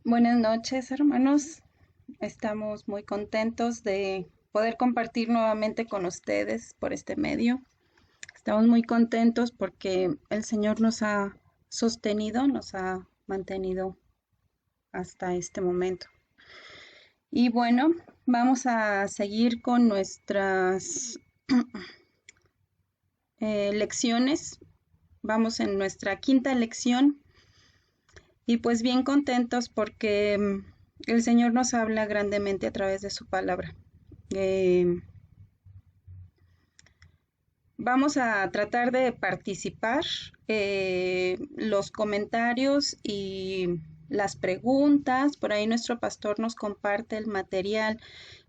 Buenas noches, hermanos. Estamos muy contentos de poder compartir nuevamente con ustedes por este medio. Estamos muy contentos porque el Señor nos ha sostenido, nos ha mantenido hasta este momento. Y bueno, vamos a seguir con nuestras lecciones. Vamos en nuestra quinta lección y pues bien contentos porque el Señor nos habla grandemente a través de su palabra. Eh, Vamos a tratar de participar, los comentarios y las preguntas. Por ahí nuestro pastor nos comparte el material.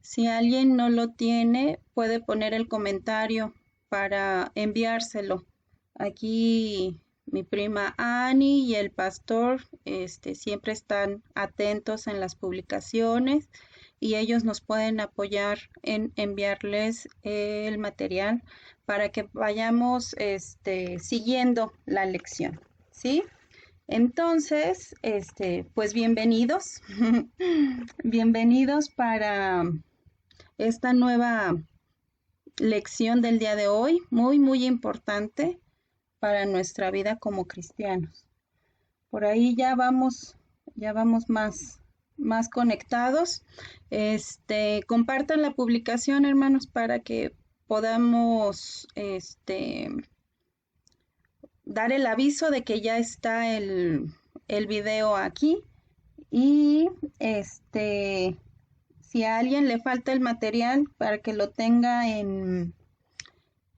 Si alguien no lo tiene, puede poner el comentario para enviárselo. Aquí mi prima Annie y el pastor siempre están atentos en las publicaciones y ellos nos pueden apoyar en enviarles el material para que vayamos siguiendo la lección, ¿sí? Entonces, pues bienvenidos, bienvenidos para esta nueva lección del día de hoy, muy, muy importante para nuestra vida como cristianos. Por ahí ya vamos más conectados. Compartan la publicación, hermanos, para que podamos dar el aviso de que ya está el video aquí. Y si a alguien le falta el material para que lo tenga en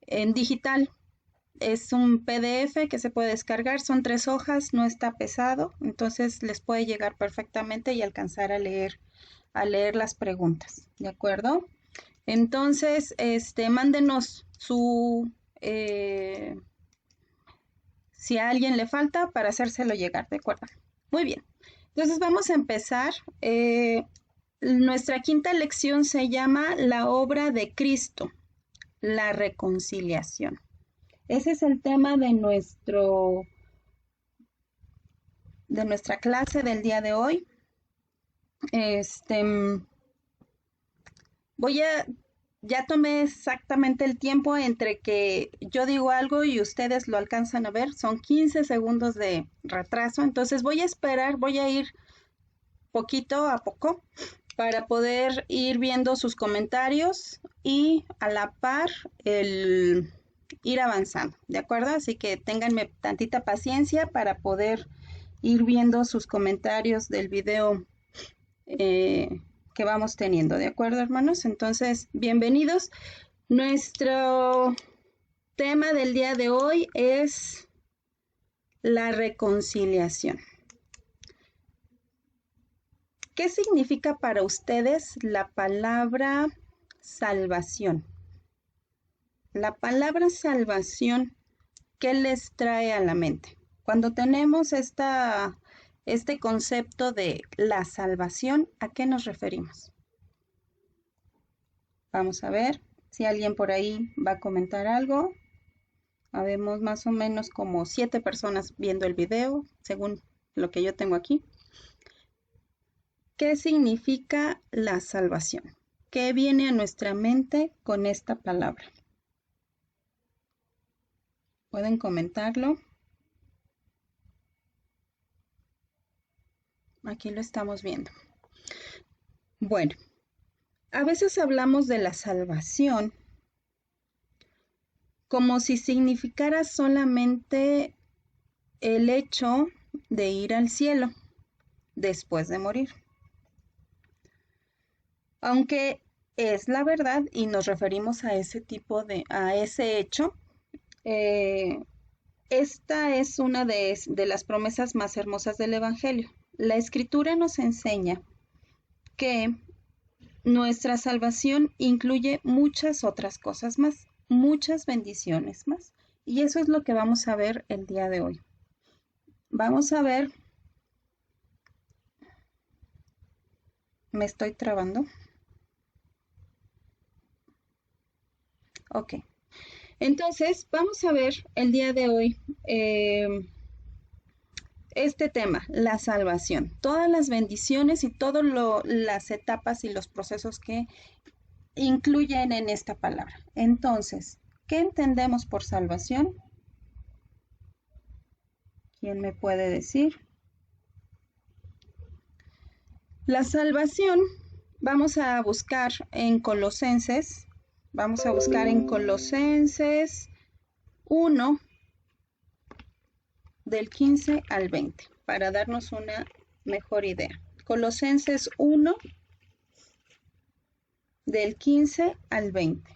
digital, es un PDF que se puede descargar, son 3 hojas, no está pesado, entonces les puede llegar perfectamente y alcanzar a leer las preguntas, ¿de acuerdo? Entonces, mándenos si a alguien le falta para hacérselo llegar, ¿de acuerdo? Muy bien, entonces vamos a empezar. Nuestra quinta lección se llama La obra de Cristo, la reconciliación. Ese es el tema de nuestra clase del día de hoy. Este, voy a, ya tomé exactamente el tiempo entre que yo digo algo y ustedes lo alcanzan a ver, son 15 segundos de retraso, entonces voy a esperar, voy a ir poquito a poco para poder ir viendo sus comentarios y a la par ir avanzando, ¿de acuerdo? Así que ténganme tantita paciencia para poder ir viendo sus comentarios del video que vamos teniendo, ¿de acuerdo, hermanos? Entonces, bienvenidos. Nuestro tema del día de hoy es la reconciliación. ¿Qué significa para ustedes la palabra salvación? La palabra salvación, ¿qué les trae a la mente? Cuando tenemos este concepto de la salvación, ¿a qué nos referimos? Vamos a ver si alguien por ahí va a comentar algo. Habemos más o menos como 7 personas viendo el video, según lo que yo tengo aquí. ¿Qué significa la salvación? ¿Qué viene a nuestra mente con esta palabra? ¿Pueden comentarlo? Aquí lo estamos viendo. Bueno, a veces hablamos de la salvación como si significara solamente el hecho de ir al cielo después de morir. Aunque es la verdad y nos referimos a ese hecho, eh, esta es una de las promesas más hermosas del Evangelio. La Escritura nos enseña que nuestra salvación incluye muchas otras cosas más, muchas bendiciones más. Y eso es lo que vamos a ver el día de hoy. Vamos a ver, me estoy trabando. Ok, entonces vamos a ver el día de hoy este tema, la salvación, todas las bendiciones y todas las etapas y los procesos que incluyen en esta palabra. Entonces, ¿qué entendemos por salvación? ¿Quién me puede decir? La salvación, vamos a buscar en Colosenses 1, del 15 al 20, para darnos una mejor idea. Colosenses 1, del 15 al 20.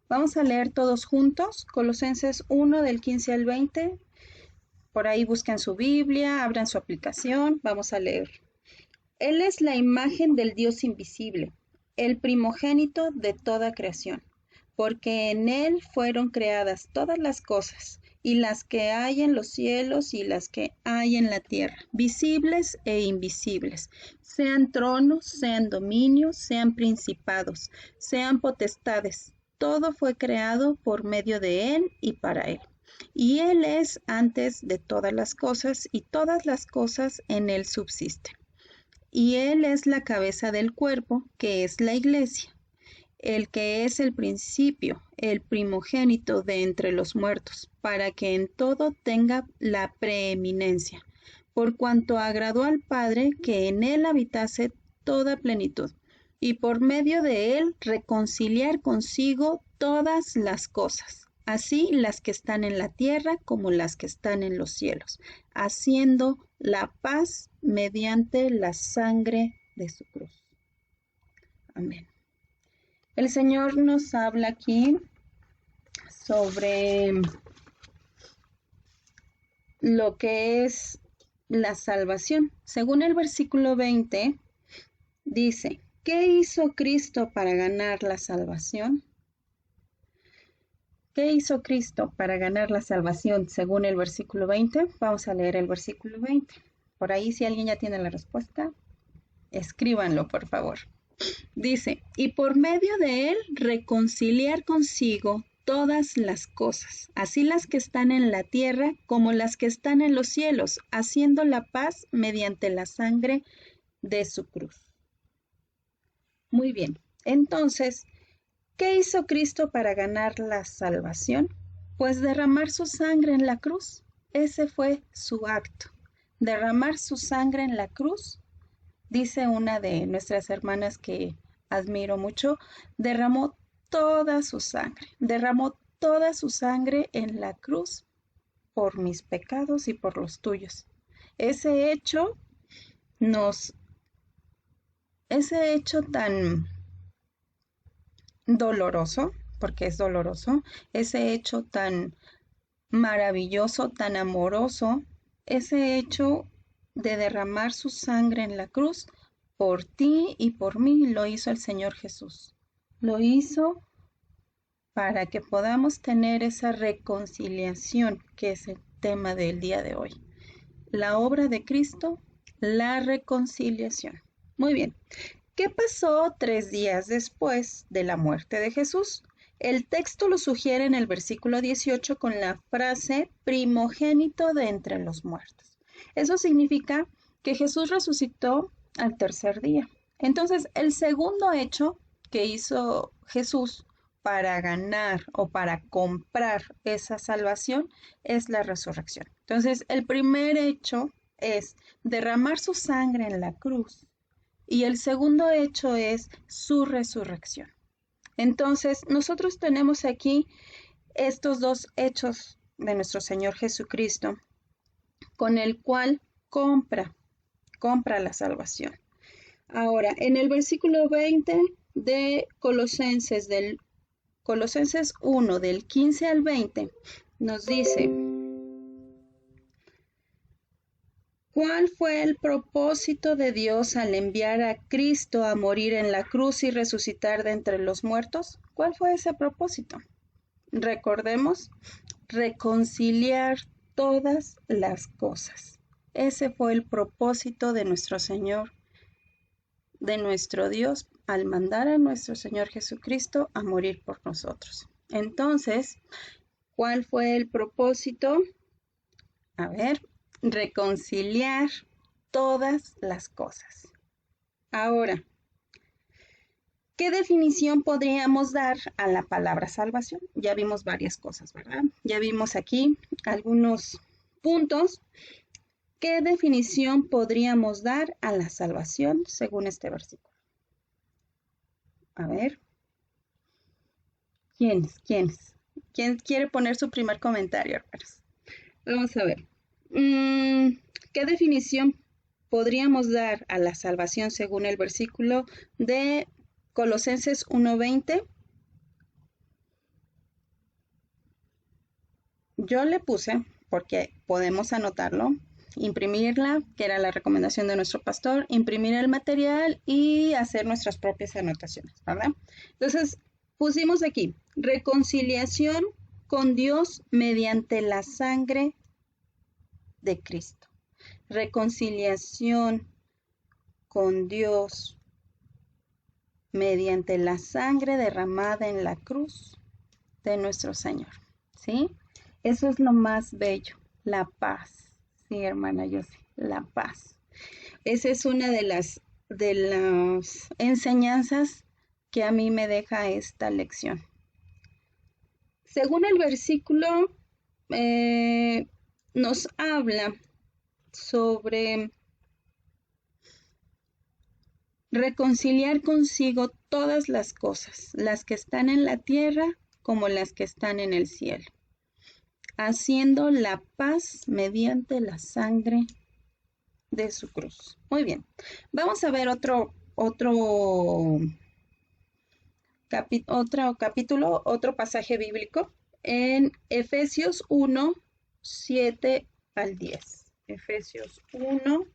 Vamos a leer todos juntos, Colosenses 1, del 15 al 20. Por ahí buscan su Biblia, abran su aplicación, vamos a leer. Él es la imagen del Dios invisible, el primogénito de toda creación, porque en Él fueron creadas todas las cosas, y las que hay en los cielos y las que hay en la tierra, visibles e invisibles, sean tronos, sean dominios, sean principados, sean potestades. Todo fue creado por medio de Él y para Él. Y Él es antes de todas las cosas, y todas las cosas en Él subsisten. Y Él es la cabeza del cuerpo, que es la iglesia, el que es el principio, el primogénito de entre los muertos, para que en todo tenga la preeminencia, por cuanto agradó al Padre que en Él habitase toda plenitud, y por medio de Él reconciliar consigo todas las cosas, así las que están en la tierra como las que están en los cielos, haciendo la paz mediante la sangre de su cruz. Amén. El Señor nos habla aquí sobre lo que es la salvación. Según el versículo 20, dice, ¿qué hizo Cristo para ganar la salvación? ¿Qué hizo Cristo para ganar la salvación según el versículo 20? Vamos a leer el versículo 20. Por ahí, si alguien ya tiene la respuesta, escríbanlo, por favor. Dice, y por medio de él reconciliar consigo todas las cosas, así las que están en la tierra como las que están en los cielos, haciendo la paz mediante la sangre de su cruz. Muy bien, entonces, ¿qué hizo Cristo para ganar la salvación? Pues derramar su sangre en la cruz. Ese fue su acto. Derramar su sangre en la cruz. Dice una de nuestras hermanas que admiro mucho, derramó toda su sangre en la cruz por mis pecados y por los tuyos. Ese hecho tan doloroso, porque es doloroso, ese hecho tan maravilloso, tan amoroso, ese hecho de derramar su sangre en la cruz por ti y por mí, lo hizo el Señor Jesús. Lo hizo para que podamos tener esa reconciliación que es el tema del día de hoy. La obra de Cristo, la reconciliación. Muy bien. ¿Qué pasó 3 días después de la muerte de Jesús? El texto lo sugiere en el versículo 18 con la frase primogénito de entre los muertos. Eso significa que Jesús resucitó al tercer día. Entonces, el segundo hecho que hizo Jesús para ganar o para comprar esa salvación es la resurrección. Entonces, el primer hecho es derramar su sangre en la cruz y el segundo hecho es su resurrección. Entonces, nosotros tenemos aquí estos dos hechos de nuestro Señor Jesucristo, con el cual compra la salvación. Ahora, en el versículo 20 de Colosenses 1, del 15 al 20, nos dice, ¿cuál fue el propósito de Dios al enviar a Cristo a morir en la cruz y resucitar de entre los muertos? ¿Cuál fue ese propósito? Recordemos, reconciliar todas las cosas. Ese fue el propósito de nuestro Señor, de nuestro Dios, al mandar a nuestro Señor Jesucristo a morir por nosotros. Entonces, ¿cuál fue el propósito? A ver, reconciliar todas las cosas. Ahora, ¿qué definición podríamos dar a la palabra salvación? Ya vimos varias cosas, ¿verdad? Ya vimos aquí algunos puntos. ¿Qué definición podríamos dar a la salvación según este versículo? A ver, ¿quién quiere poner su primer comentario, hermanos? Vamos a ver. ¿Qué definición podríamos dar a la salvación según el versículo de Colosenses 1:20? Yo le puse, porque podemos anotarlo, imprimirla, que era la recomendación de nuestro pastor, imprimir el material y hacer nuestras propias anotaciones, ¿verdad? Entonces, pusimos aquí, reconciliación con Dios mediante la sangre de Cristo. Reconciliación con Dios mediante la sangre derramada en la cruz de nuestro Señor, ¿sí? Eso es lo más bello, la paz, sí, hermana Yossi, la paz. Esa es una de las enseñanzas que a mí me deja esta lección. Según el versículo, nos habla sobre reconciliar consigo todas las cosas, las que están en la tierra como las que están en el cielo, haciendo la paz mediante la sangre de su cruz. Muy bien, vamos a ver otro capítulo, otro pasaje bíblico en Efesios 1, 7 al 10. Efesios 1,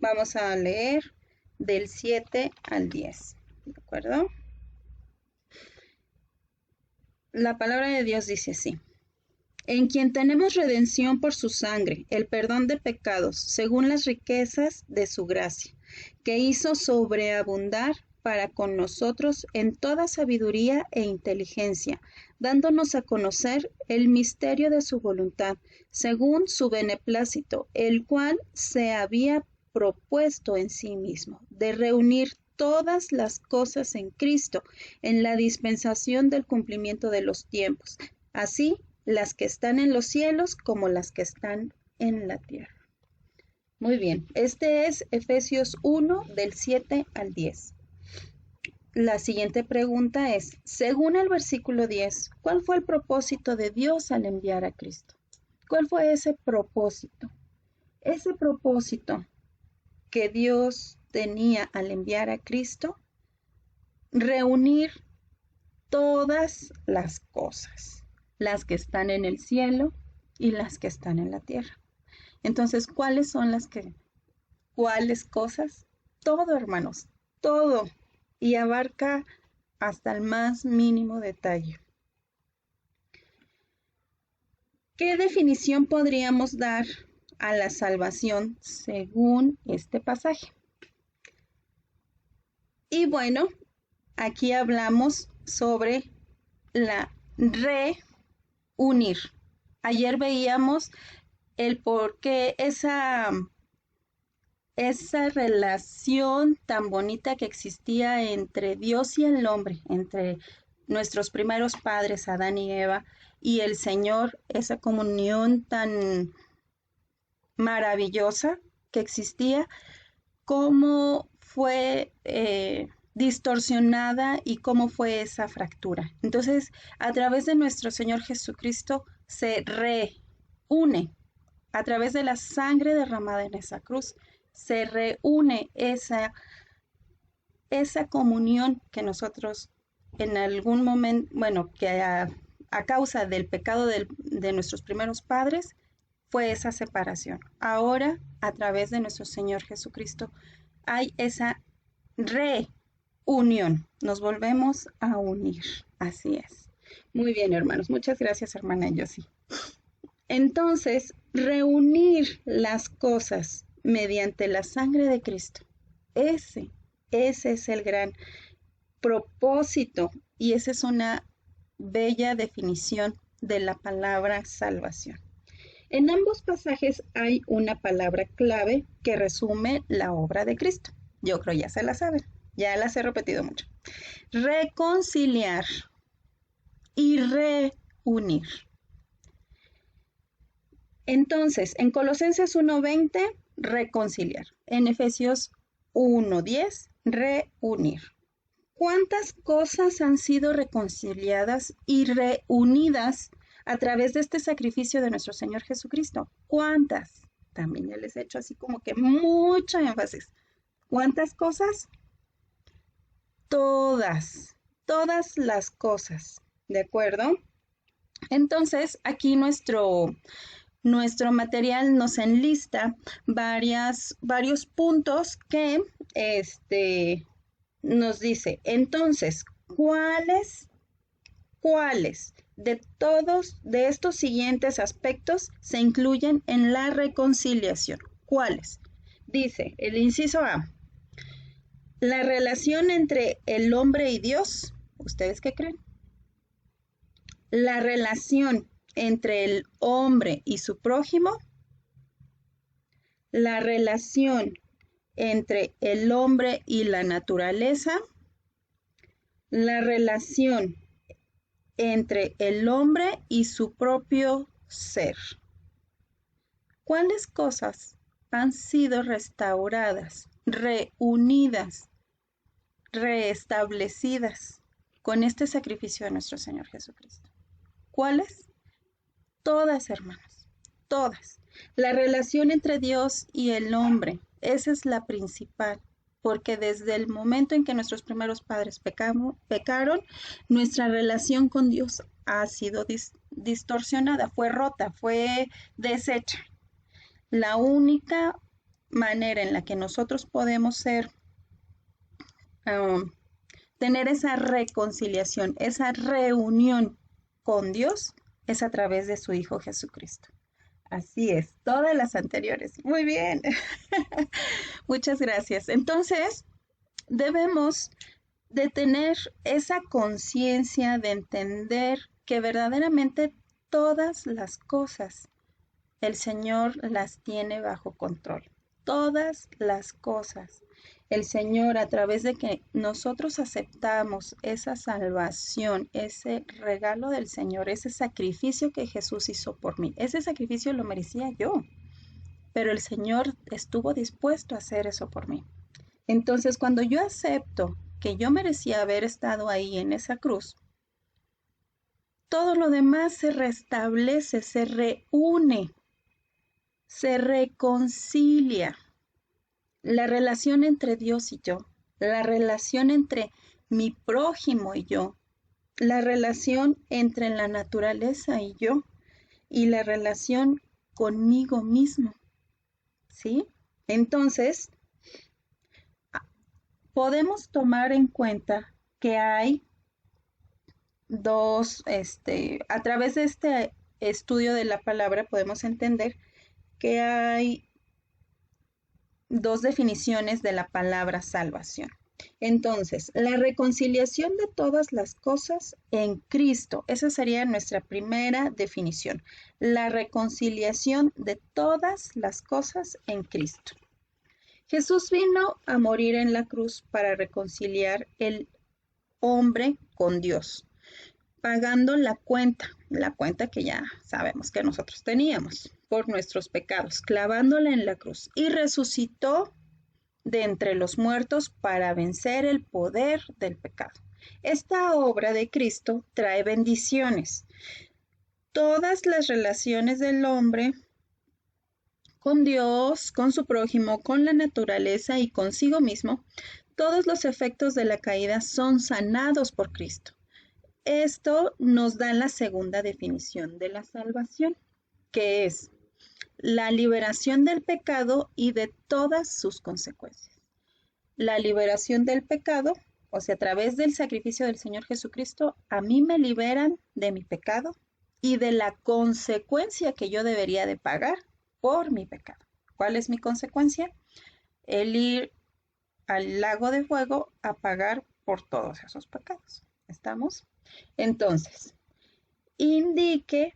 vamos a leer del 7 al 10, ¿de acuerdo? La palabra de Dios dice así: en quien tenemos redención por su sangre, el perdón de pecados, según las riquezas de su gracia, que hizo sobreabundar para con nosotros en toda sabiduría e inteligencia, dándonos a conocer el misterio de su voluntad, según su beneplácito, el cual se había propuesto en sí mismo, de reunir todas las cosas en Cristo, en la dispensación del cumplimiento de los tiempos, así las que están en los cielos como las que están en la tierra. Muy bien, este es Efesios 1 del 7 al 10. La siguiente pregunta es, según el versículo 10, ¿cuál fue el propósito de Dios al enviar a Cristo? ¿Cuál fue ese propósito? Ese propósito que Dios tenía al enviar a Cristo, reunir todas las cosas, las que están en el cielo y las que están en la tierra. Entonces, ¿cuáles cosas? Todo, hermanos, todo. Y abarca hasta el más mínimo detalle. ¿Qué definición podríamos dar a la salvación según este pasaje? Y bueno, aquí hablamos sobre la reunir. Ayer veíamos el por qué esa relación tan bonita que existía entre Dios y el hombre, entre nuestros primeros padres, Adán y Eva, y el Señor, esa comunión tan maravillosa que existía, cómo fue distorsionada y cómo fue esa fractura. Entonces, a través de nuestro Señor Jesucristo se reúne, a través de la sangre derramada en esa cruz, se reúne esa comunión que nosotros en algún momento, bueno, que a causa del pecado de nuestros primeros padres, fue esa separación. Ahora, a través de nuestro Señor Jesucristo, hay esa reunión. Nos volvemos a unir. Así es. Muy bien, hermanos. Muchas gracias, hermana Yossi. Entonces, reunir las cosas mediante la sangre de Cristo. Ese es el gran propósito y esa es una bella definición de la palabra salvación. En ambos pasajes hay una palabra clave que resume la obra de Cristo. Yo creo ya se la saben, ya las he repetido mucho. Reconciliar y reunir. Entonces, en Colosenses 1:20, reconciliar. En Efesios 1:10, reunir. ¿Cuántas cosas han sido reconciliadas y reunidas a través de este sacrificio de nuestro Señor Jesucristo? ¿Cuántas? También ya les he hecho así como que mucho énfasis. ¿Cuántas cosas? Todas, todas las cosas, ¿de acuerdo? Entonces, aquí nuestro material nos enlista varios puntos que nos dice, entonces, ¿cuáles de estos siguientes aspectos se incluyen en la reconciliación? ¿Cuáles? Dice el inciso A, la relación entre el hombre y Dios. ¿Ustedes qué creen? La relación entre el hombre y su prójimo, la relación entre el hombre y la naturaleza, la relación entre el hombre y su propio ser. ¿Cuáles cosas han sido restauradas, reunidas, reestablecidas con este sacrificio de nuestro Señor Jesucristo? ¿Cuáles? Todas, hermanos, todas. La relación entre Dios y el hombre, esa es la principal, porque desde el momento en que nuestros primeros padres pecaron, nuestra relación con Dios ha sido distorsionada, fue rota, fue deshecha. La única manera en la que nosotros podemos tener esa reconciliación, esa reunión con Dios, es a través de su Hijo Jesucristo. Así es, todas las anteriores. Muy bien. Muchas gracias. Entonces, debemos de tener esa conciencia de entender que verdaderamente todas las cosas el Señor las tiene bajo control. Todas las cosas. El Señor, a través de que nosotros aceptamos esa salvación, ese regalo del Señor, ese sacrificio que Jesús hizo por mí, ese sacrificio lo merecía yo, pero el Señor estuvo dispuesto a hacer eso por mí. Entonces, cuando yo acepto que yo merecía haber estado ahí en esa cruz, todo lo demás se restablece, se reúne, se reconcilia. La relación entre Dios y yo, la relación entre mi prójimo y yo, la relación entre la naturaleza y yo, y la relación conmigo mismo, ¿sí? Entonces, podemos tomar en cuenta que hay a través de este estudio de la palabra podemos entender que hay dos definiciones de la palabra salvación. Entonces, la reconciliación de todas las cosas en Cristo, esa sería nuestra primera definición, la reconciliación de todas las cosas en Cristo. Jesús vino a morir en la cruz para reconciliar el hombre con Dios, pagando la cuenta que ya sabemos que nosotros teníamos por nuestros pecados, clavándola en la cruz, y resucitó de entre los muertos para vencer el poder del pecado. Esta obra de Cristo trae bendiciones. Todas las relaciones del hombre con Dios, con su prójimo, con la naturaleza y consigo mismo, todos los efectos de la caída son sanados por Cristo. Esto nos da la segunda definición de la salvación, que es la liberación del pecado y de todas sus consecuencias. La liberación del pecado, o sea, a través del sacrificio del Señor Jesucristo, a mí me liberan de mi pecado y de la consecuencia que yo debería de pagar por mi pecado. ¿Cuál es mi consecuencia? El ir al lago de fuego a pagar por todos esos pecados. ¿Estamos? Entonces, indique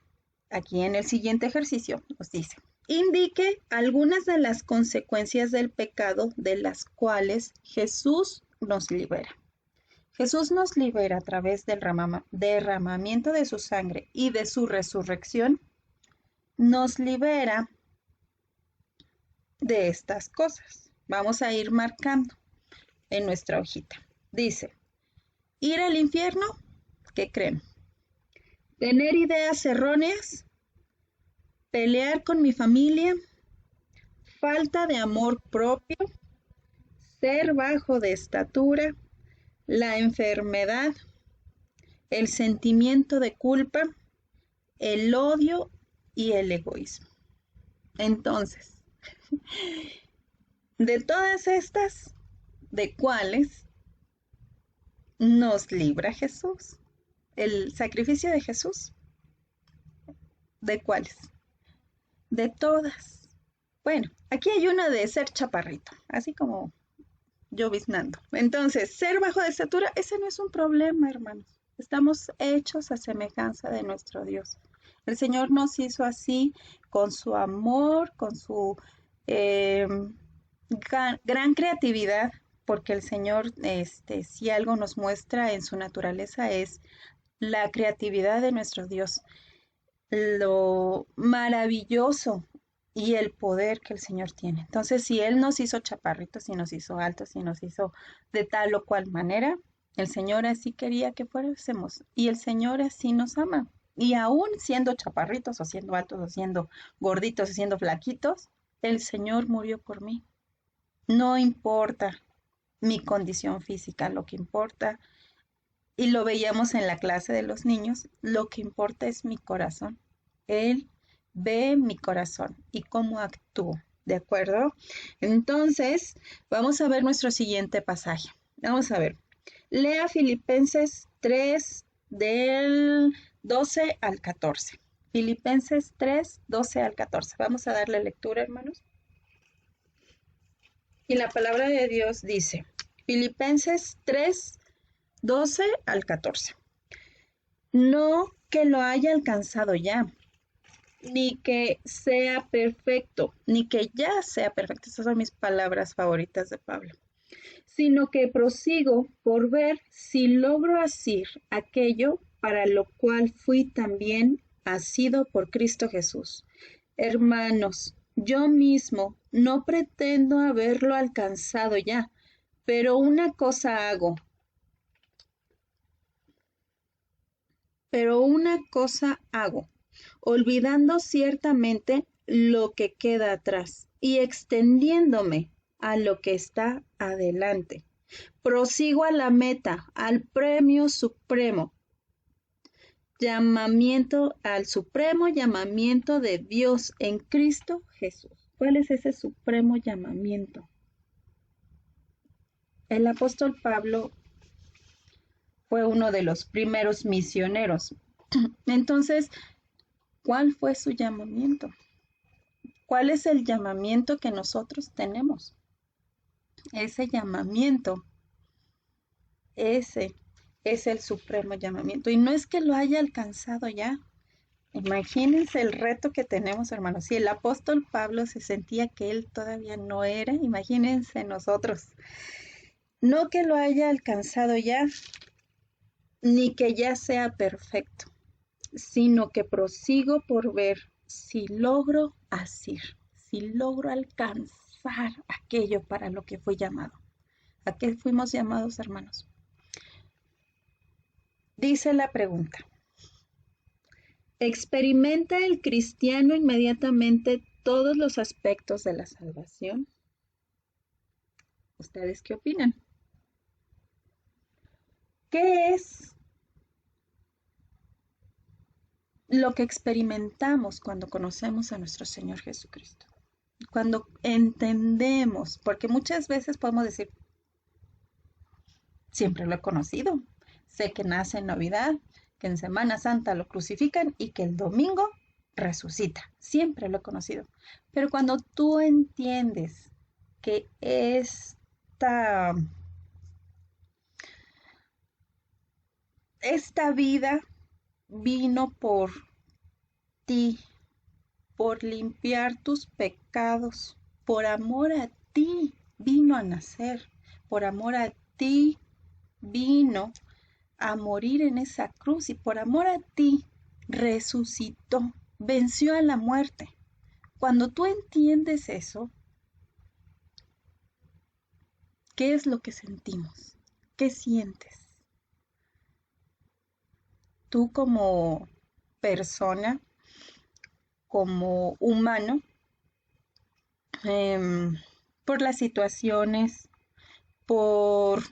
Aquí en el siguiente ejercicio nos dice, indique algunas de las consecuencias del pecado de las cuales Jesús nos libera. Jesús nos libera a través del derramamiento de su sangre y de su resurrección, nos libera de estas cosas. Vamos a ir marcando en nuestra hojita. Dice, ir al infierno, ¿qué creen? Tener ideas erróneas, pelear con mi familia, falta de amor propio, ser bajo de estatura, la enfermedad, el sentimiento de culpa, el odio y el egoísmo. Entonces, de todas estas, ¿de cuáles nos libra Jesús? El sacrificio de Jesús, ¿de cuáles? De todas. Bueno, aquí hay una de ser chaparrito, así como lloviznando. Entonces, ser bajo de estatura, ese no es un problema, hermanos. Estamos hechos a semejanza de nuestro Dios. El Señor nos hizo así con su amor, con su eh, gran creatividad, porque el Señor, si algo nos muestra en su naturaleza es la creatividad de nuestro Dios, lo maravilloso y el poder que el Señor tiene. Entonces, si Él nos hizo chaparritos, si nos hizo altos, si nos hizo de tal o cual manera, el Señor así quería que fuésemos y el Señor así nos ama. Y aún siendo chaparritos o siendo altos o siendo gorditos o siendo flaquitos, el Señor murió por mí. No importa mi condición física, lo que importa, y lo veíamos en la clase de los niños, lo que importa es mi corazón. Él ve mi corazón y cómo actúo, ¿de acuerdo? Entonces, vamos a ver nuestro siguiente pasaje. Vamos a ver. Lea Filipenses 3 del 12 al 14. Filipenses 3, 12 al 14. Vamos a darle lectura, hermanos. Y la palabra de Dios dice, Filipenses 3, 12 al 14. No que lo haya alcanzado ya, ni que sea perfecto, ni que ya sea perfecto. Esas son mis palabras favoritas de Pablo. Sino que prosigo por ver si logro asir aquello para lo cual fui también asido por Cristo Jesús. Hermanos, yo mismo no pretendo haberlo alcanzado ya, pero una cosa hago, olvidando ciertamente lo que queda atrás y extendiéndome a lo que está adelante. Prosigo a la meta, al premio supremo, al supremo llamamiento de Dios en Cristo Jesús. ¿Cuál es ese supremo llamamiento? El apóstol Pablo fue uno de los primeros misioneros. Entonces, ¿cuál fue su llamamiento? ¿Cuál es el llamamiento que nosotros tenemos? Ese llamamiento, ese es el supremo llamamiento. Y no es que lo haya alcanzado ya. Imagínense el reto que tenemos, hermanos. Si el apóstol Pablo se sentía que él todavía no era, imagínense nosotros. No que lo haya alcanzado ya, ni que ya sea perfecto, sino que prosigo por ver si logro asir, si logro alcanzar aquello para lo que fui llamado. ¿A qué fuimos llamados, hermanos? Dice la pregunta. ¿Experimenta el cristiano inmediatamente todos los aspectos de la salvación? ¿Ustedes qué opinan? ¿Qué es lo que experimentamos cuando conocemos a nuestro Señor Jesucristo? Cuando entendemos, porque muchas veces podemos decir, siempre lo he conocido, sé que nace en Navidad, que en Semana Santa lo crucifican y que el domingo resucita, siempre lo he conocido. Pero cuando tú entiendes que esta vida vino ti, por limpiar tus pecados, por amor a ti vino a nacer, por amor a ti vino a morir en esa cruz y por amor a ti resucitó, venció a la muerte. Cuando tú entiendes eso, ¿qué es lo que sentimos? ¿Qué sientes? Tú como persona, como humano, por las situaciones, por,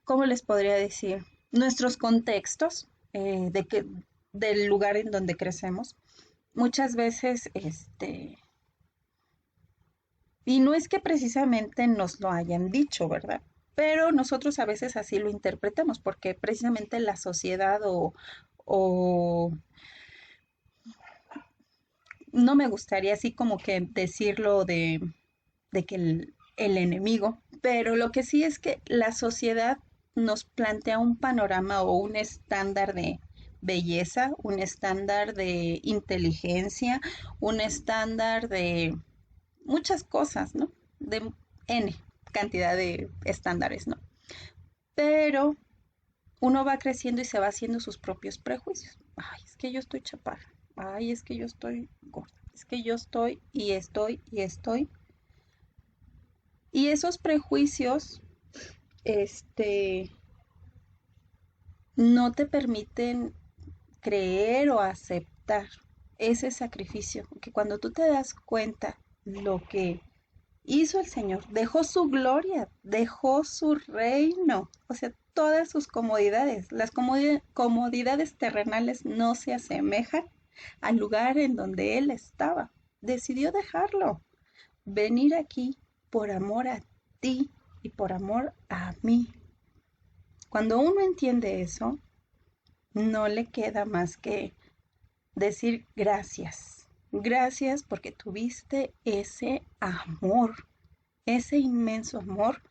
¿cómo les podría decir? Nuestros contextos del lugar en donde crecemos. Muchas veces, y no es que precisamente nos lo hayan dicho, ¿verdad? Pero nosotros a veces así lo interpretamos, porque precisamente la sociedad o no me gustaría así como que decirlo de que el enemigo, pero lo que sí es que la sociedad nos plantea un panorama o un estándar de belleza, un estándar de inteligencia, un estándar de muchas cosas, ¿no? De N cantidad de estándares, ¿no? Pero uno va creciendo y se va haciendo sus propios prejuicios. Ay, es que yo estoy chaparra. Ay, es que yo estoy gorda. Es que yo estoy y estoy y estoy. Y esos prejuicios, este, no te permiten creer o aceptar ese sacrificio. Que cuando tú te das cuenta lo que hizo el Señor, dejó su gloria, dejó su reino, o sea, todas sus comodidades. Las comodidades terrenales no se asemejan al lugar en donde Él estaba. Decidió dejarlo, venir aquí por amor a ti y por amor a mí. Cuando uno entiende eso, no le queda más que decir gracias. Gracias porque tuviste ese amor, ese inmenso amor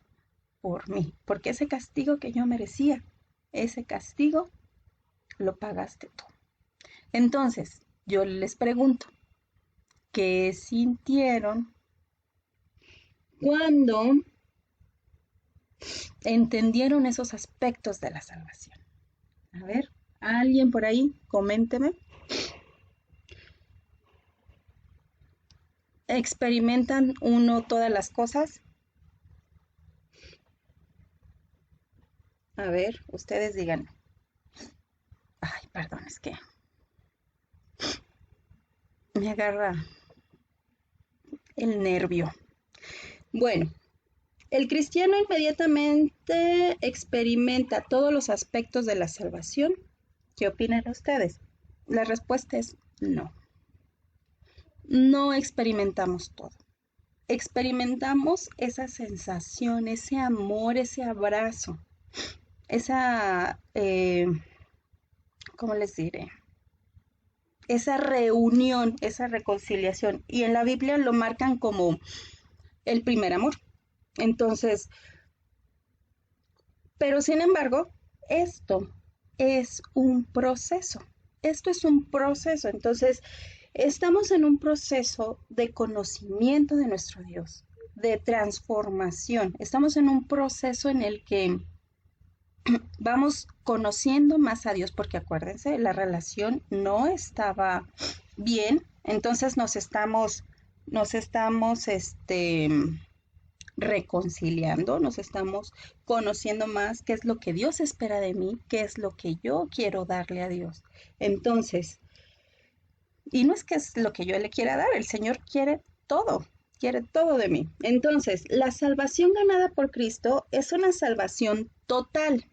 por mí, porque ese castigo que yo merecía, ese castigo lo pagaste tú. Entonces, yo les pregunto, ¿qué sintieron cuando entendieron esos aspectos de la salvación? A ver, alguien por ahí, coménteme. ¿Experimentan uno todas las cosas? A ver, ustedes digan. Ay, perdón, es que me agarra el nervio. Bueno, el cristiano inmediatamente experimenta todos los aspectos de la salvación. ¿Qué opinan ustedes? La respuesta es no. No experimentamos todo. Experimentamos esa sensación, ese amor, ese abrazo, esa, ¿cómo les diré? Esa reunión, esa reconciliación. Y en la Biblia lo marcan como el primer amor. Entonces, pero sin embargo, esto es un proceso. Esto es un proceso. Entonces, estamos en un proceso de conocimiento de nuestro Dios, de transformación. Estamos en un proceso en el que vamos conociendo más a Dios, porque acuérdense, la relación no estaba bien, entonces nos estamos reconciliando, nos estamos conociendo más qué es lo que Dios espera de mí, qué es lo que yo quiero darle a Dios. Entonces, y no es que es lo que yo le quiera dar, el Señor quiere todo de mí. Entonces, la salvación ganada por Cristo es una salvación total.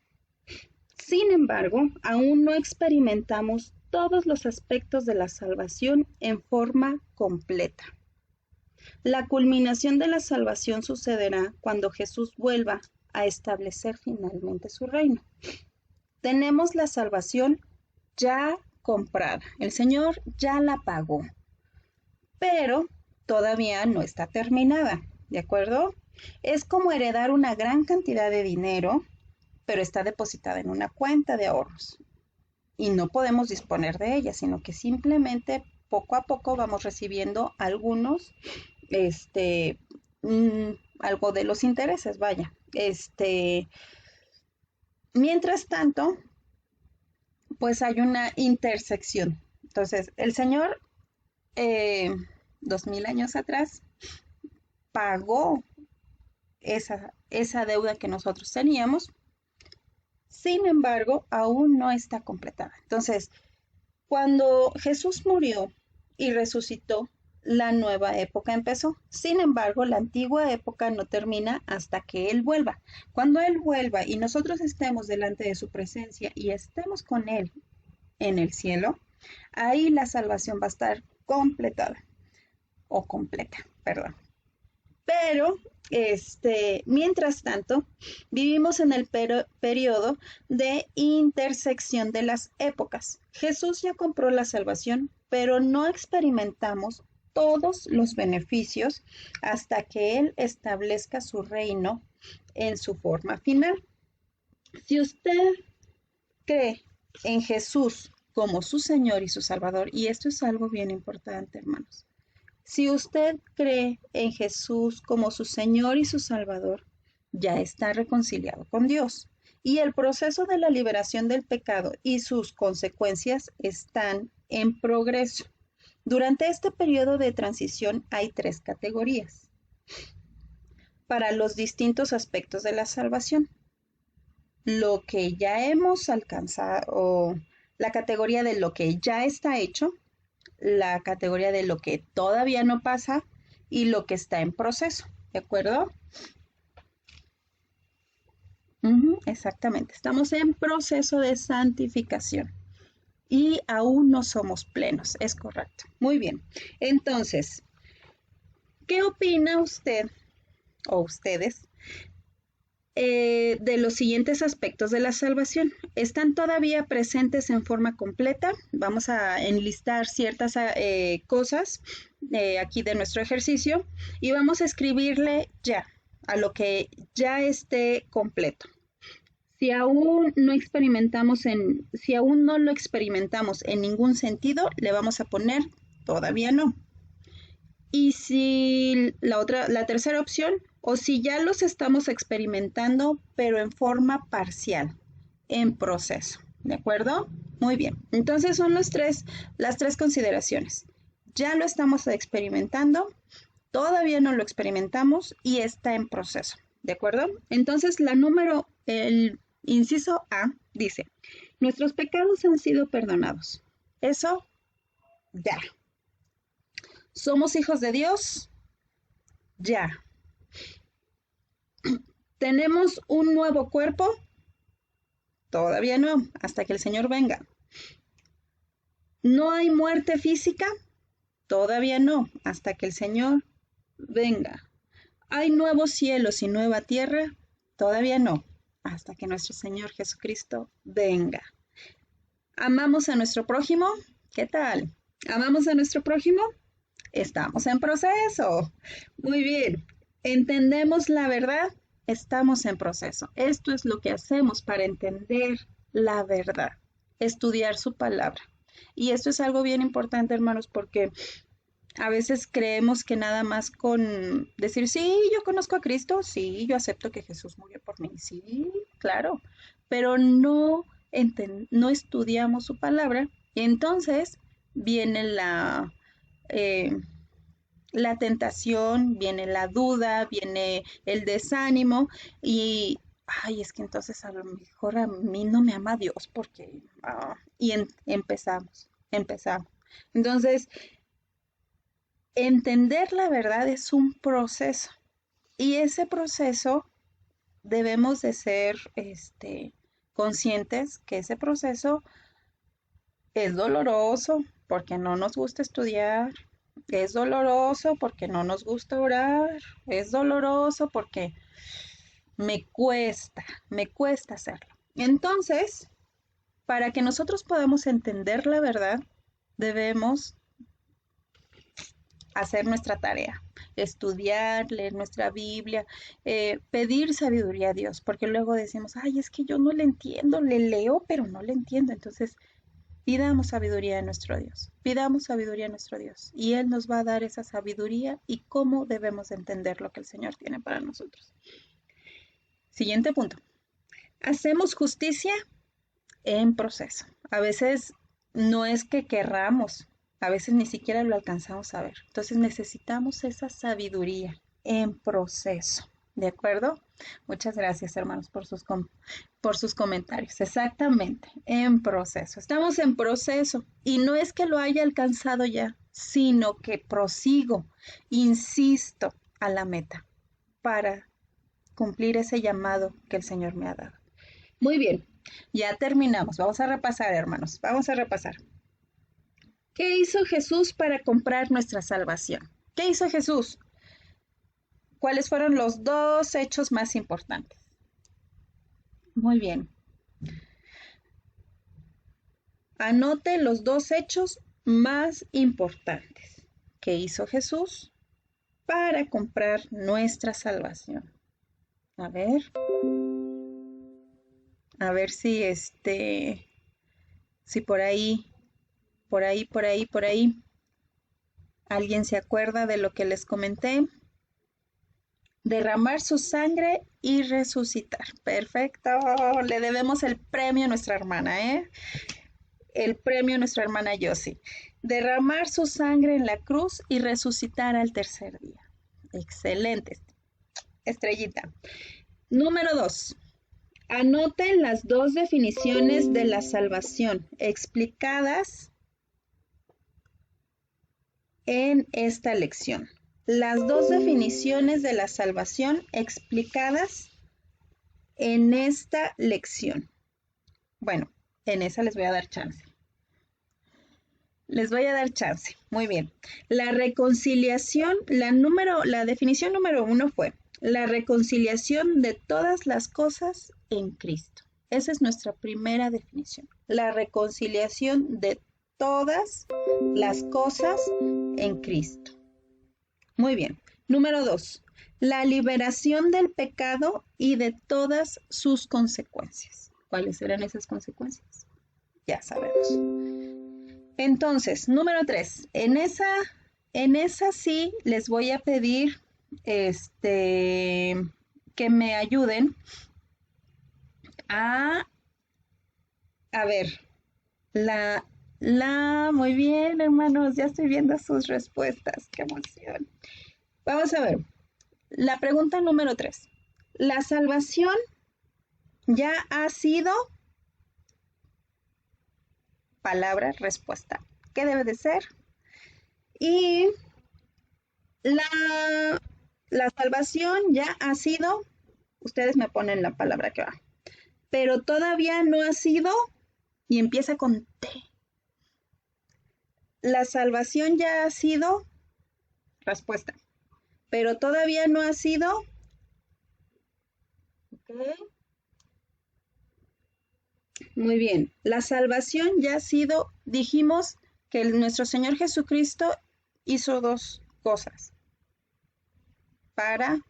Sin embargo, aún no experimentamos todos los aspectos de la salvación en forma completa. La culminación de la salvación sucederá cuando Jesús vuelva a establecer finalmente su reino. Tenemos la salvación ya comprada. El Señor ya la pagó, pero todavía no está terminada, ¿de acuerdo? Es como heredar una gran cantidad de dinero, pero está depositada en una cuenta de ahorros. y no podemos disponer de ella, sino que simplemente poco a poco vamos recibiendo algunos, este, algo de los intereses, vaya. Mientras tanto, pues hay una intersección. Entonces, el Señor, eh, 2000 años atrás, pagó esa deuda que nosotros teníamos. Sin embargo, aún no está completada. Entonces, cuando Jesús murió y resucitó, la nueva época empezó. Sin embargo, la antigua época no termina hasta que Él vuelva. Cuando Él vuelva y nosotros estemos delante de su presencia y estemos con Él en el cielo, ahí la salvación va a estar completada o completa, perdón. Pero, mientras tanto, vivimos en el periodo de intersección de las épocas. Jesús ya compró la salvación, pero no experimentamos todos los beneficios hasta que Él establezca su reino en su forma final. Si usted cree en Jesús como su Señor y su Salvador, y esto es algo bien importante, hermanos, si usted cree en Jesús como su Señor y su Salvador, ya está reconciliado con Dios. Y el proceso de la liberación del pecado y sus consecuencias están en progreso. Durante este periodo de transición hay 3 categorías para los distintos aspectos de la salvación. Lo que ya hemos alcanzado, o la categoría de lo que ya está hecho, la categoría de lo que todavía no pasa y lo que está en proceso, ¿de acuerdo? Exactamente, estamos en proceso de santificación y aún no somos plenos, es correcto. Muy bien, entonces, ¿qué opina usted o ustedes de los siguientes aspectos de la salvación? ¿Están todavía presentes en forma completa? Vamos a enlistar ciertas cosas aquí de nuestro ejercicio y vamos a escribirle ya, a lo que ya esté completo. Si aún no lo experimentamos en ningún sentido, le vamos a poner todavía no. Y si la tercera opción, o si ya los estamos experimentando, pero en forma parcial, en proceso, ¿de acuerdo? Muy bien, entonces son las tres consideraciones. Ya lo estamos experimentando, todavía no lo experimentamos y está en proceso, ¿de acuerdo? Entonces el inciso A dice, nuestros pecados han sido perdonados. Eso ya. ¿Somos hijos de Dios? Ya. ¿Tenemos un nuevo cuerpo? Todavía no, hasta que el Señor venga. ¿No hay muerte física? Todavía no, hasta que el Señor venga. ¿Hay nuevos cielos y nueva tierra? Todavía no, hasta que nuestro Señor Jesucristo venga. ¿Amamos a nuestro prójimo? ¿Qué tal? ¿Amamos a nuestro prójimo? Estamos en proceso. Muy bien. ¿Entendemos la verdad? Estamos en proceso. Esto es lo que hacemos para entender la verdad, estudiar su palabra. Y esto es algo bien importante, hermanos, porque a veces creemos que nada más con decir, sí, yo conozco a Cristo, sí, yo acepto que Jesús murió por mí, sí, claro, pero no estudiamos su palabra. Y entonces viene eh, la tentación, viene la duda, viene el desánimo y, ay, es que entonces a lo mejor a mí no me ama Dios porque, empezamos. Entonces, entender la verdad es un proceso y ese proceso debemos de ser, conscientes que ese proceso es doloroso porque no nos gusta estudiar, es doloroso porque no nos gusta orar, es doloroso porque me cuesta hacerlo. Entonces, para que nosotros podamos entender la verdad, debemos hacer nuestra tarea, estudiar, leer nuestra Biblia, pedir sabiduría a Dios, porque luego decimos, ay, es que yo no le entiendo, le leo, pero no le entiendo. Entonces, Pidamos sabiduría a nuestro Dios, pidamos sabiduría a nuestro Dios y Él nos va a dar esa sabiduría y cómo debemos entender lo que el Señor tiene para nosotros. Siguiente punto. Hacemos justicia en proceso. A veces no es que querramos, a veces ni siquiera lo alcanzamos a ver. Entonces necesitamos esa sabiduría en proceso. ¿De acuerdo? Muchas gracias, hermanos, por sus comentarios. Exactamente, en proceso. Estamos en proceso y no es que lo haya alcanzado ya, sino que prosigo, insisto a la meta para cumplir ese llamado que el Señor me ha dado. Muy bien, ya terminamos. Vamos a repasar, hermanos. Vamos a repasar. ¿Qué hizo Jesús para comprar nuestra salvación? ¿Qué hizo Jesús? ¿Cuáles fueron los dos hechos más importantes? Muy bien. Anote los dos hechos más importantes que hizo Jesús para comprar nuestra salvación. A ver si por ahí, alguien se acuerda de lo que les comenté. Derramar su sangre y resucitar. Perfecto. Le debemos el premio a nuestra hermana, ¿eh? El premio a nuestra hermana Yossi. Derramar su sangre en la cruz y resucitar al tercer día. Excelente. Estrellita. Número 2. Anoten las dos definiciones de la salvación explicadas en esta lección. Las dos definiciones de la salvación explicadas en esta lección. Bueno, en esa les voy a dar chance. Les voy a dar chance. Muy bien. La reconciliación, la definición número 1 fue la reconciliación de todas las cosas en Cristo. Esa es nuestra primera definición. La reconciliación de todas las cosas en Cristo. Muy bien. Número 2. La liberación del pecado y de todas sus consecuencias. ¿Cuáles serán esas consecuencias? Ya sabemos. Entonces, número 3. En esa sí les voy a pedir que me ayuden a ver, muy bien, hermanos, ya estoy viendo sus respuestas, qué emoción. Vamos a ver, la pregunta número 3. ¿La salvación ya ha sido? Palabra, respuesta. ¿Qué debe de ser? Y la salvación ya ha sido, ustedes me ponen la palabra que va, pero todavía no ha sido, y empieza con T. La salvación ya ha sido, respuesta, pero todavía no ha sido, ¿ok? Muy bien, la salvación ya ha sido, dijimos que nuestro Señor Jesucristo hizo dos cosas para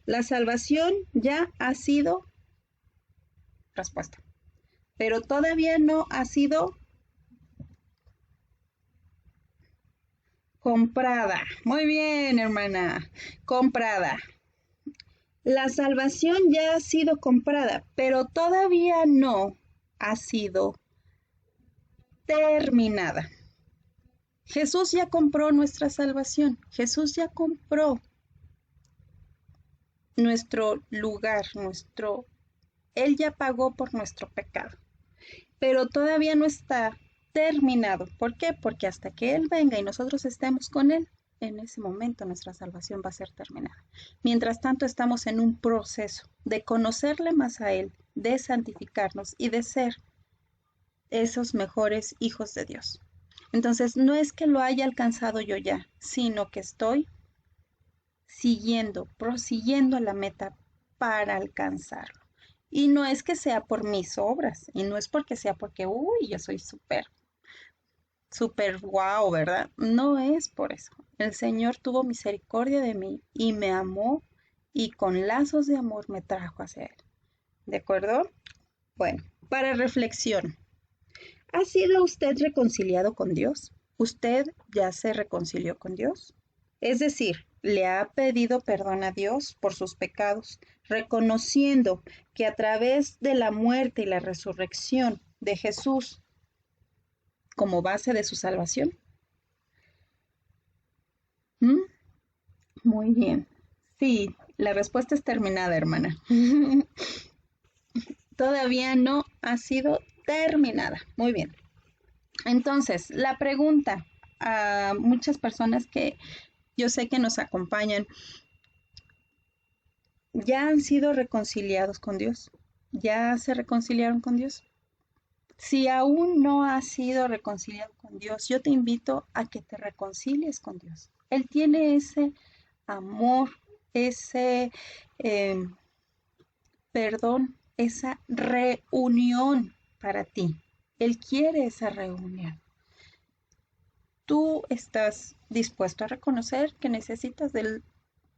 la salvación ya ha sido, respuesta, pero todavía no ha sido comprada. Muy bien, hermana, comprada. La salvación ya ha sido comprada, pero todavía no ha sido terminada. Jesús ya compró nuestra salvación. Jesús ya compró nuestro lugar, Él ya pagó por nuestro pecado. Pero todavía no está terminado. ¿Por qué? Porque hasta que Él venga y nosotros estemos con Él, en ese momento nuestra salvación va a ser terminada. Mientras tanto, estamos en un proceso de conocerle más a Él, de santificarnos y de ser esos mejores hijos de Dios. Entonces, no es que lo haya alcanzado yo ya, sino que estoy prosiguiendo la meta para alcanzarlo. Y no es que sea por mis obras, y no es porque sea porque, yo soy súper wow, ¿verdad? No es por eso. El Señor tuvo misericordia de mí y me amó y con lazos de amor me trajo hacia Él. ¿De acuerdo? Bueno, para reflexión. ¿Ha sido usted reconciliado con Dios? ¿Usted ya se reconcilió con Dios? Es decir, le ha pedido perdón a Dios por sus pecados, reconociendo que a través de la muerte y la resurrección de Jesús como base de su salvación. ¿Mm? Muy bien. Sí, la respuesta es terminada, hermana. Todavía no ha sido terminada. Muy bien. Entonces, la pregunta a muchas personas que yo sé que nos acompañan, ¿ya han sido reconciliados con Dios? ¿Ya se reconciliaron con Dios? Si aún no has sido reconciliado con Dios, yo te invito a que te reconcilies con Dios. Él tiene ese amor, ese eh, perdón, esa reunión para ti. Él quiere esa reunión. Tú estás dispuesto a reconocer que necesitas del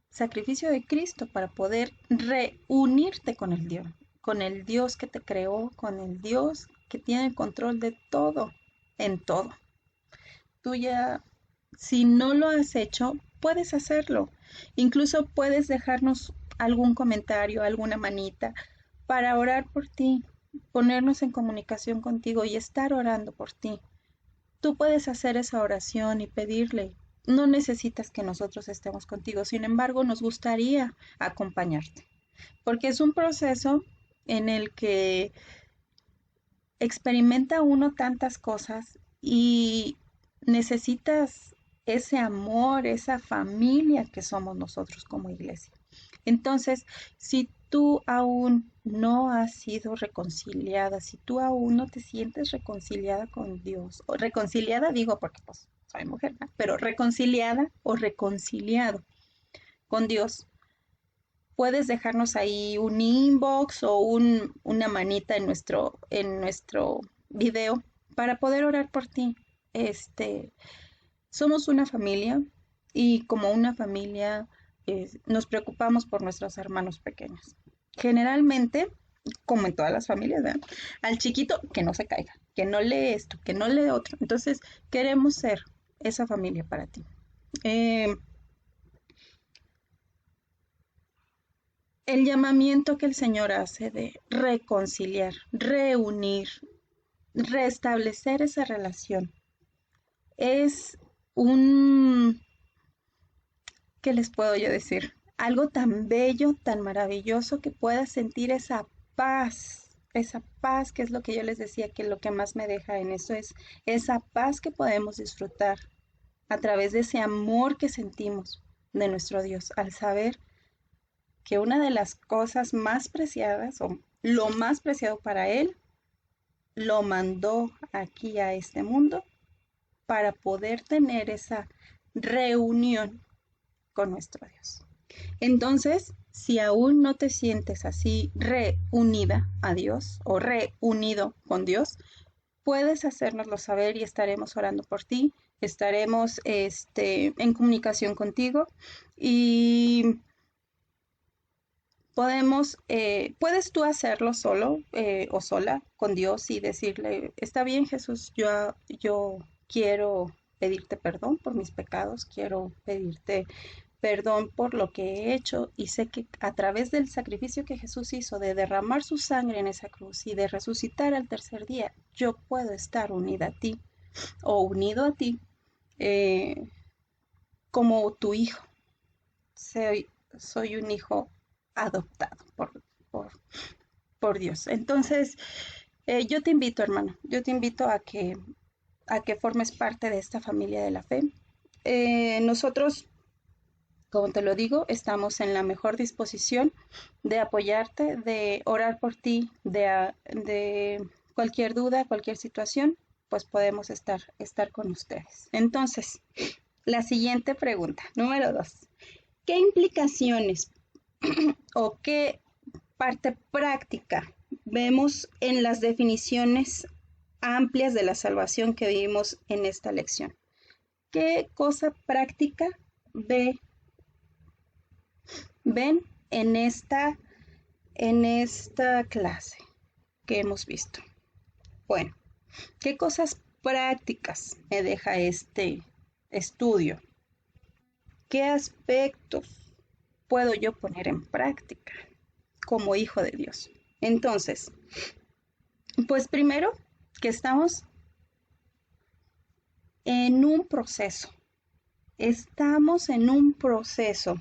sacrificio de Cristo para poder reunirte con el Dios que te creó, con el Dios que tiene el control de todo, en todo. Tú ya, si no lo has hecho, puedes hacerlo. Incluso puedes dejarnos algún comentario, alguna manita para orar por ti, ponernos en comunicación contigo y estar orando por ti. Tú puedes hacer esa oración y pedirle. No necesitas que nosotros estemos contigo, sin embargo, nos gustaría acompañarte, porque es un proceso en el que experimenta uno tantas cosas y necesitas ese amor, esa familia que somos nosotros como iglesia. Entonces, si tú aún no has sido reconciliada, si tú aún no te sientes reconciliada con Dios, o reconciliada digo porque pues soy mujer, ¿no? Pero reconciliada o reconciliado con Dios, puedes dejarnos ahí un inbox o una manita en nuestro video para poder orar por ti. Somos una familia y como una familia nos preocupamos por nuestros hermanos pequeños. Generalmente, como en todas las familias, ¿verdad? Al chiquito que no se caiga, que no lee esto, que no lee otro. Entonces, queremos ser esa familia para ti. Eh, el llamamiento que el Señor hace de reconciliar, reunir, restablecer esa relación es un, ¿qué les puedo yo decir? Algo tan bello, tan maravilloso que puedas sentir esa paz que es lo que yo les decía que lo que más me deja en eso es esa paz que podemos disfrutar a través de ese amor que sentimos de nuestro Dios al saber que una de las cosas más preciadas o lo más preciado para Él lo mandó aquí a este mundo para poder tener esa reunión con nuestro Dios. Entonces, si aún no te sientes así reunida a Dios o reunido con Dios, puedes hacérnoslo saber y estaremos orando por ti, estaremos en comunicación contigo y puedes tú hacerlo solo o sola con Dios y decirle, está bien Jesús, yo quiero pedirte perdón por mis pecados, quiero pedirte perdón por lo que he hecho y sé que a través del sacrificio que Jesús hizo de derramar su sangre en esa cruz y de resucitar al tercer día, yo puedo estar unida a ti o unido a ti eh, como tu hijo. Soy un hijo adoptado por, por Dios. Entonces, yo te invito, hermano, yo te invito a que formes parte de esta familia de la fe. Nosotros, como te lo digo, estamos en la mejor disposición de apoyarte, de orar por ti, de cualquier duda, cualquier situación, pues podemos estar con ustedes. Entonces, la siguiente pregunta, número 2. ¿Qué implicaciones o qué parte práctica vemos en las definiciones amplias de la salvación que vimos en esta lección? ¿Qué cosa práctica ven en esta clase que hemos visto? Bueno, ¿qué cosas prácticas me deja este estudio? ¿Qué aspectos puedo yo poner en práctica como hijo de Dios? Entonces, pues primero que estamos en un proceso. Estamos en un proceso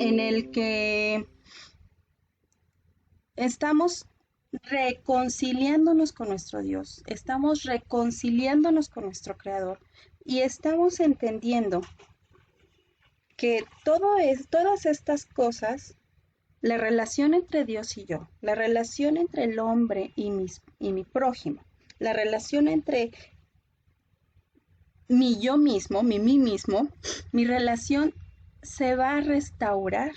en el que estamos reconciliándonos con nuestro Dios, estamos reconciliándonos con nuestro Creador y estamos entendiendo que todas estas cosas, la relación entre Dios y yo, la relación entre el hombre y mi prójimo, la relación entre mi yo mismo, mi mí mismo, mi relación se va a restaurar,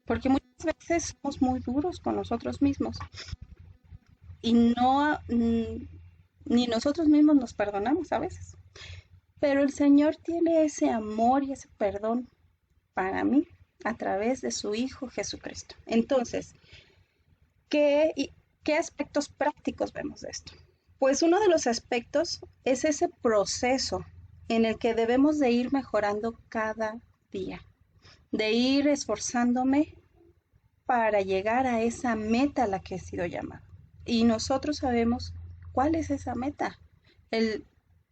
porque muchas veces somos muy duros con nosotros mismos y no, ni nosotros mismos nos perdonamos a veces. Pero el Señor tiene ese amor y ese perdón para mí a través de su Hijo Jesucristo. Entonces, ¿qué aspectos prácticos vemos de esto? Pues uno de los aspectos es ese proceso en el que debemos de ir mejorando cada día, de ir esforzándome para llegar a esa meta a la que he sido llamado. Y nosotros sabemos cuál es esa meta. El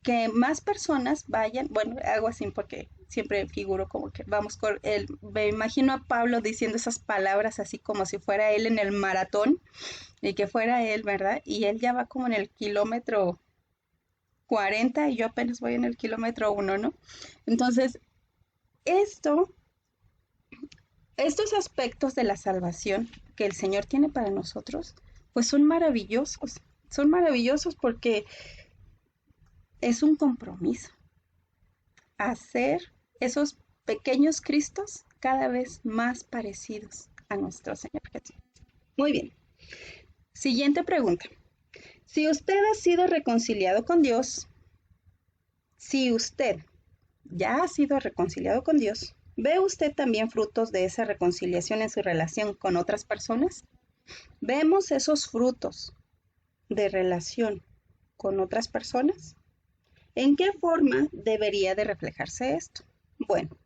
que más personas vayan, bueno, hago así porque siempre figuro como que vamos con él, me imagino a Pablo diciendo esas palabras así como si fuera él en el maratón y que fuera él, ¿verdad? Y él ya va como en el kilómetro 40 y yo apenas voy en el kilómetro 1, ¿no? Entonces, esto, estos aspectos de la salvación que el Señor tiene para nosotros, pues son maravillosos porque es un compromiso, hacer esos pequeños Cristos cada vez más parecidos a nuestro Señor Jesús. Muy bien. Siguiente pregunta. Si usted ha sido reconciliado con Dios, si usted ya ha sido reconciliado con Dios, ¿ve usted también frutos de esa reconciliación en su relación con otras personas? ¿Vemos esos frutos de relación con otras personas? ¿En qué forma debería de reflejarse esto? Bueno,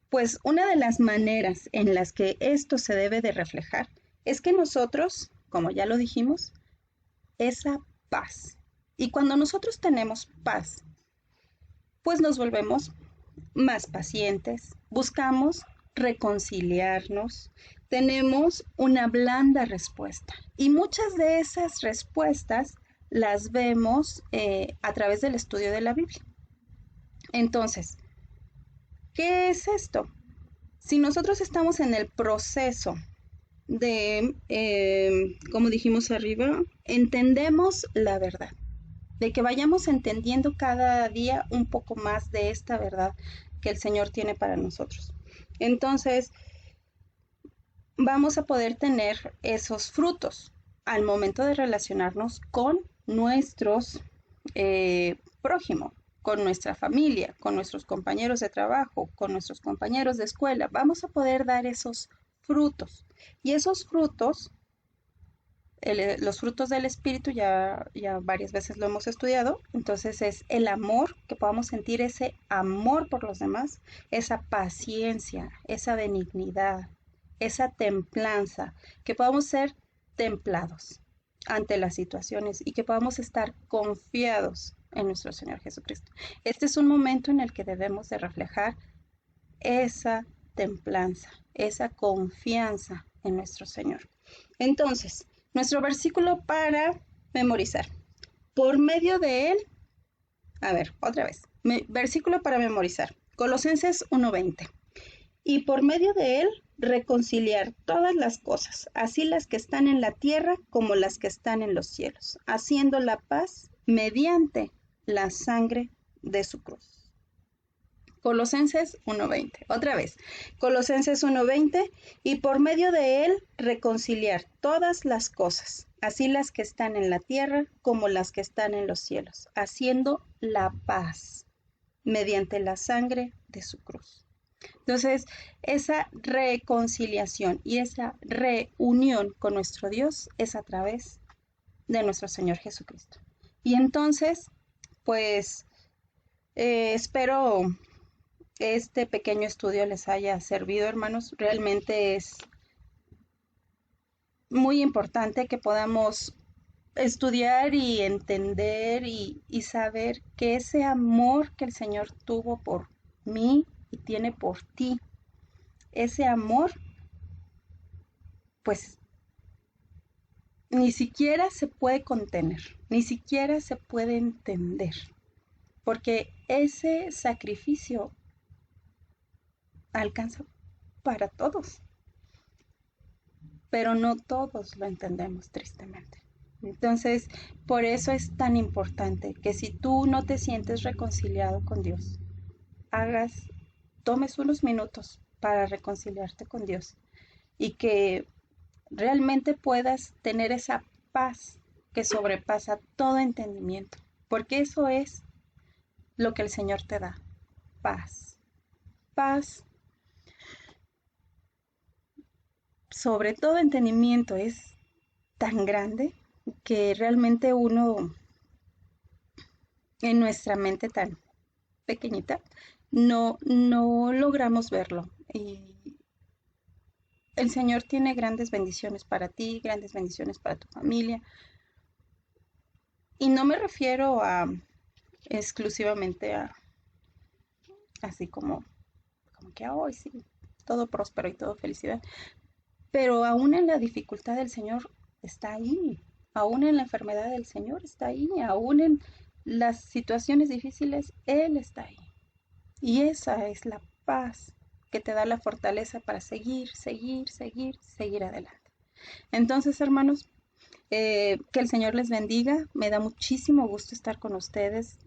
pues una de las maneras en las que esto se debe de reflejar es que nosotros, como ya lo dijimos, esa paz. Y cuando nosotros tenemos paz, pues nos volvemos más pacientes, buscamos reconciliarnos, tenemos una blanda respuesta. Y muchas de esas respuestas las vemos a través del estudio de la Biblia. Entonces, ¿qué es esto? Si nosotros estamos en el proceso de, como dijimos arriba, entendemos la verdad, de que vayamos entendiendo cada día un poco más de esta verdad que el Señor tiene para nosotros. Entonces, vamos a poder tener esos frutos al momento de relacionarnos con nuestros prójimos, con nuestra familia, con nuestros compañeros de trabajo, con nuestros compañeros de escuela. Vamos a poder dar esos frutos. Y esos frutos, los frutos del Espíritu, ya varias veces lo hemos estudiado, entonces es el amor, que podamos sentir ese amor por los demás, esa paciencia, esa benignidad, esa templanza, que podamos ser templados ante las situaciones y que podamos estar confiados en nuestro Señor Jesucristo. Este es un momento en el que debemos de reflejar esa templanza, esa confianza en nuestro Señor. Entonces, nuestro versículo para memorizar. Por medio de él, a ver, otra vez, versículo para memorizar. Colosenses 1:20. Y por medio de él reconciliar todas las cosas, así las que están en la tierra como las que están en los cielos, haciendo la paz mediante la sangre de su cruz. Colosenses 1:20. Otra vez. Colosenses 1:20. Y por medio de él reconciliar todas las cosas, así las que están en la tierra como las que están en los cielos, haciendo la paz mediante la sangre de su cruz. Entonces, esa reconciliación y esa reunión con nuestro Dios es a través de nuestro Señor Jesucristo. Y entonces, pues, espero este pequeño estudio les haya servido, hermanos. Realmente es muy importante que podamos estudiar y entender y saber que ese amor que el Señor tuvo por mí y tiene por ti, ese amor, pues ni siquiera se puede contener, ni siquiera se puede entender, porque ese sacrificio alcanza para todos, pero no todos lo entendemos tristemente. Entonces, por eso es tan importante que si tú no te sientes reconciliado con Dios, tomes unos minutos para reconciliarte con Dios y que realmente puedas tener esa paz que sobrepasa todo entendimiento, porque eso es lo que el Señor te da, paz. Paz sobre todo entendimiento es tan grande que realmente uno en nuestra mente tan pequeñita no logramos verlo. Y el Señor tiene grandes bendiciones para ti, grandes bendiciones para tu familia. Y no me refiero a exclusivamente a así como que hoy sí, todo próspero y todo felicidad. Pero aún en la dificultad del Señor está ahí, aún en la enfermedad del Señor está ahí, aún en las situaciones difíciles, Él está ahí. Y esa es la paz que te da la fortaleza para seguir adelante. Entonces, hermanos, que el Señor les bendiga. Me da muchísimo gusto estar con ustedes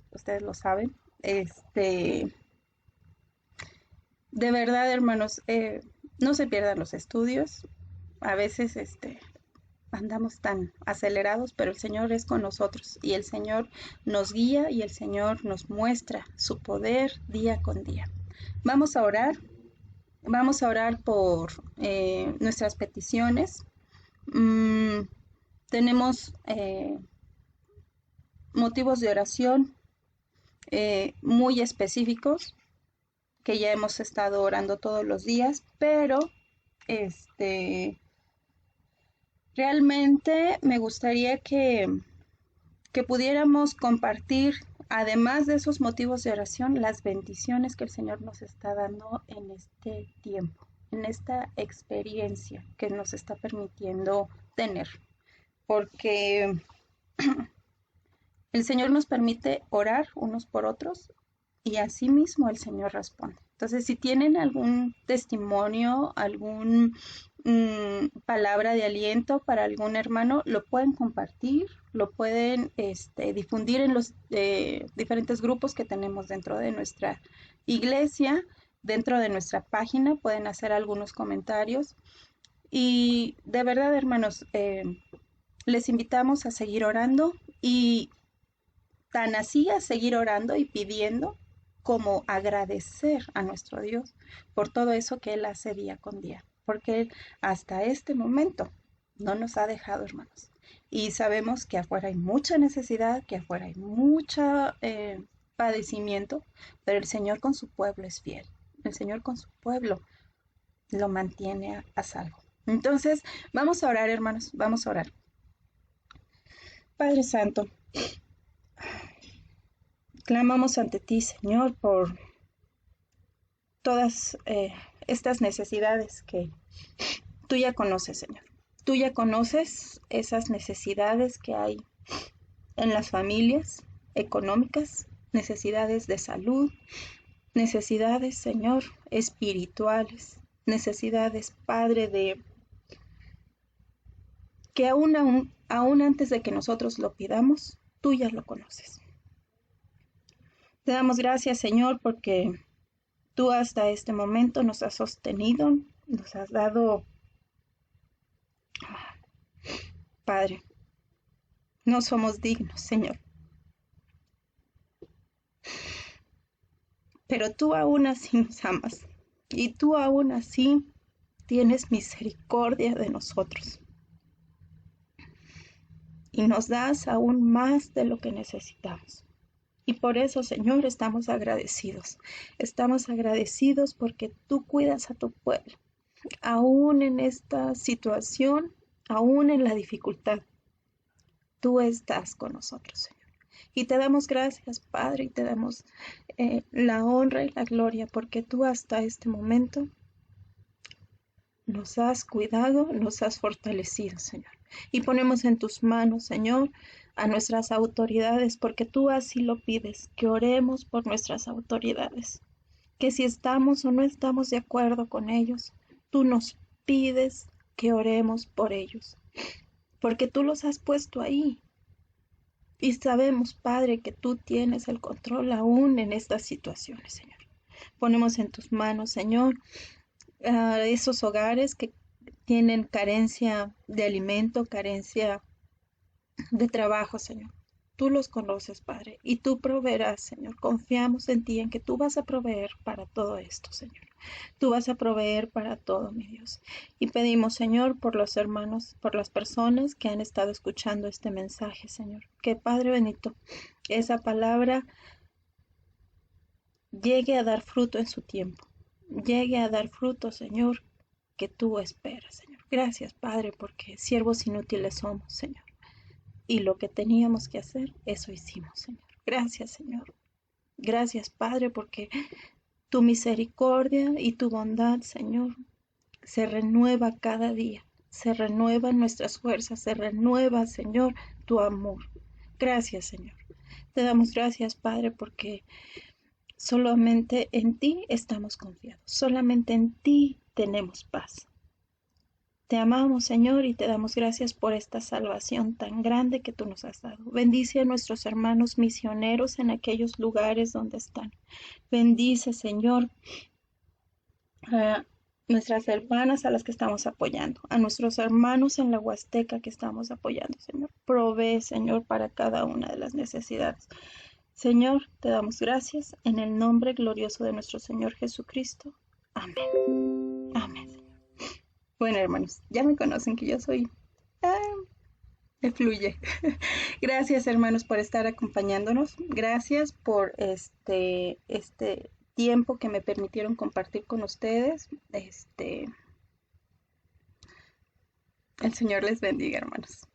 lo saben. De verdad, hermanos, no se pierdan los estudios. A veces andamos tan acelerados, pero el Señor es con nosotros y el Señor nos guía y el Señor nos muestra su poder día con día. Vamos a orar, vamos a orar por nuestras peticiones. Tenemos motivos de oración muy específicos que ya hemos estado orando todos los días, pero realmente me gustaría que pudiéramos compartir, además de esos motivos de oración, las bendiciones que el Señor nos está dando en este tiempo, en esta experiencia que nos está permitiendo tener. Porque el Señor nos permite orar unos por otros y así mismo el Señor responde. Entonces, si tienen algún testimonio, algún palabra de aliento para algún hermano, lo pueden compartir, lo pueden difundir en los diferentes grupos que tenemos dentro de nuestra iglesia, dentro de nuestra página, pueden hacer algunos comentarios. Y de verdad, hermanos, les invitamos a seguir orando y tan así a seguir orando y pidiendo como agradecer a nuestro Dios por todo eso que Él hace día con día, porque Él hasta este momento no nos ha dejado, hermanos. Y sabemos que afuera hay mucha necesidad, que afuera hay mucho padecimiento, pero el Señor con su pueblo es fiel. El Señor con su pueblo lo mantiene a salvo. Entonces, vamos a orar, hermanos, vamos a orar. Padre Santo, clamamos ante ti, Señor, por todas estas necesidades que tú ya conoces, Señor. Tú ya conoces esas necesidades que hay en las familias económicas, necesidades de salud, necesidades, Señor, espirituales, necesidades, Padre, de que aún antes de que nosotros lo pidamos, tú ya lo conoces. Te damos gracias, Señor, porque tú hasta este momento nos has sostenido, nos has dado, Padre, no somos dignos, Señor. Pero tú aún así nos amas. Y tú aún así tienes misericordia de nosotros y nos das aún más de lo que necesitamos. Y por eso, Señor, estamos agradecidos. Estamos agradecidos porque tú cuidas a tu pueblo, aún en esta situación, aún en la dificultad. Tú estás con nosotros, Señor. Y te damos gracias, Padre, y te damos la honra y la gloria, porque tú hasta este momento nos has cuidado, nos has fortalecido, Señor. Y ponemos en tus manos, Señor, a nuestras autoridades, porque tú así lo pides, que oremos por nuestras autoridades, que si estamos o no estamos de acuerdo con ellos, tú nos pides que oremos por ellos, porque tú los has puesto ahí. Y sabemos, Padre, que tú tienes el control aún en estas situaciones, Señor. Ponemos en tus manos, Señor, a esos hogares que tienen carencia de alimento, carencia de trabajo, Señor. Tú los conoces, Padre, y tú proveerás, Señor. Confiamos en ti, en que tú vas a proveer para todo esto, Señor. Tú vas a proveer para todo, mi Dios. Y pedimos, Señor, por los hermanos, por las personas que han estado escuchando este mensaje, Señor. Que, Padre bendito, esa palabra llegue a dar fruto en su tiempo. Llegue a dar fruto, Señor, que tú esperas, Señor. Gracias, Padre, porque siervos inútiles somos, Señor. Y lo que teníamos que hacer, eso hicimos, Señor. Gracias, Señor. Gracias, Padre, porque tu misericordia y tu bondad, Señor, se renueva cada día. Se renuevan nuestras fuerzas, se renueva, Señor, tu amor. Gracias, Señor. Te damos gracias, Padre, porque solamente en ti estamos confiados. Solamente en ti tenemos paz. Te amamos, Señor, y te damos gracias por esta salvación tan grande que tú nos has dado. Bendice a nuestros hermanos misioneros en aquellos lugares donde están. Bendice, Señor, a nuestras hermanas a las que estamos apoyando, a nuestros hermanos en la Huasteca que estamos apoyando, Señor. Provee, Señor, para cada una de las necesidades. Señor, te damos gracias en el nombre glorioso de nuestro Señor Jesucristo. Amén. Amén. Bueno, hermanos, ya me conocen que yo soy... me fluye. Gracias, hermanos, por estar acompañándonos. Gracias por este tiempo que me permitieron compartir con ustedes. El Señor les bendiga, hermanos.